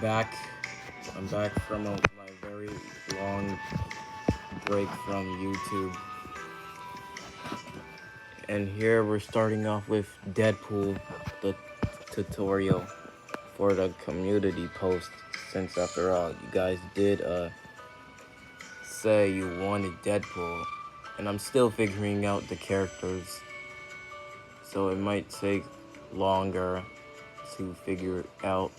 Back. I'm back from my very long break from YouTube. And here we're starting off with Deadpool, the tutorial for the community post. Since after all, you guys did say you wanted Deadpool. And I'm still figuring out the characters. So it might take longer to figure it out.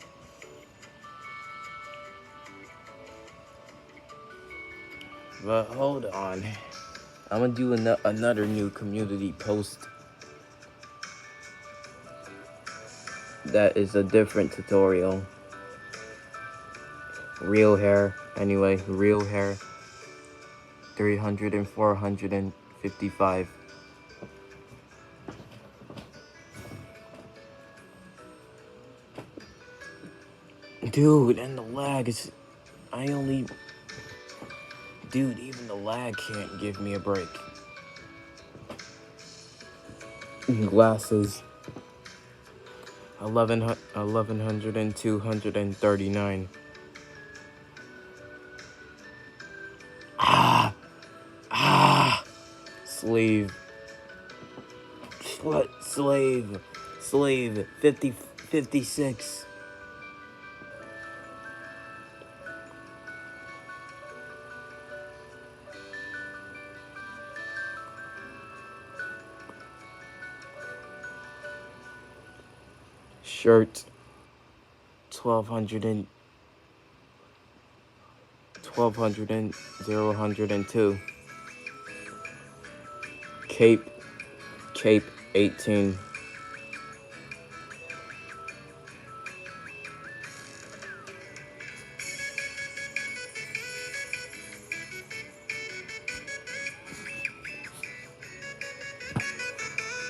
But hold on, I'm gonna do another new community post that is a different tutorial. Real hair, anyway, real hair. 300 and 455. Dude, and the lag is, dude, even the lag can't give me a break. Glasses. 1100 and 239. Sleeve. What? Slave. 56. Shirt. 1200 and 002. Cape 18.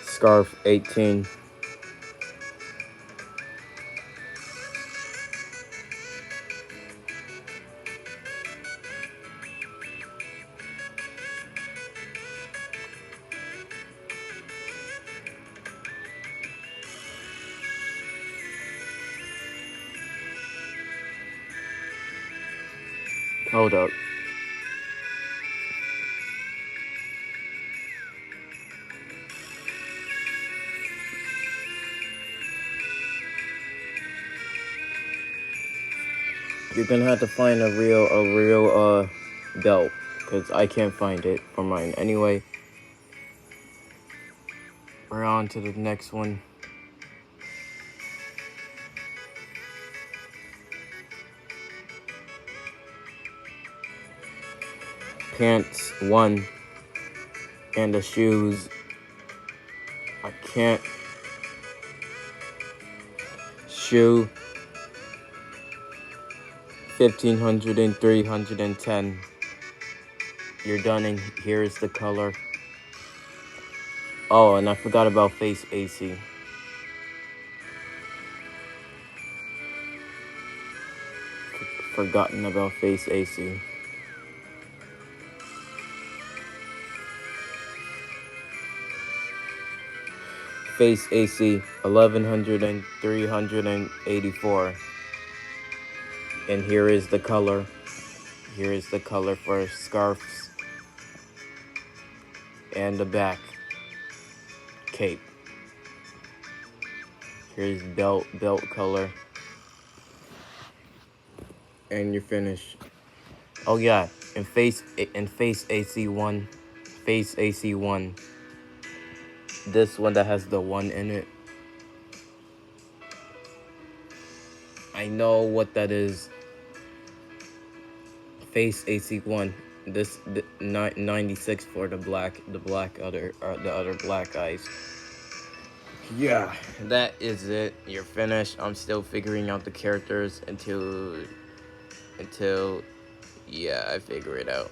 Scarf 18. Hold up. You're gonna have to find a real belt, because I can't find it for mine. Anyway, we're on to the next one. Pants 1 and the shoes. I can't. Shoe 1500 and 310. You're done, and here is the color. Oh, and I forgot about face AC. Forgotten about face AC. Face AC 1100 and 384. And here is the color. Here is the color for scarves and the back cape. Here's belt color. And you're finished. Oh yeah, and face AC1. Face AC1. This one that has the 1 in it. I know what that is. Face AC1. This 96 for the other black eyes. Yeah, that is it. You're finished. I'm still figuring out the characters until yeah, I figure it out.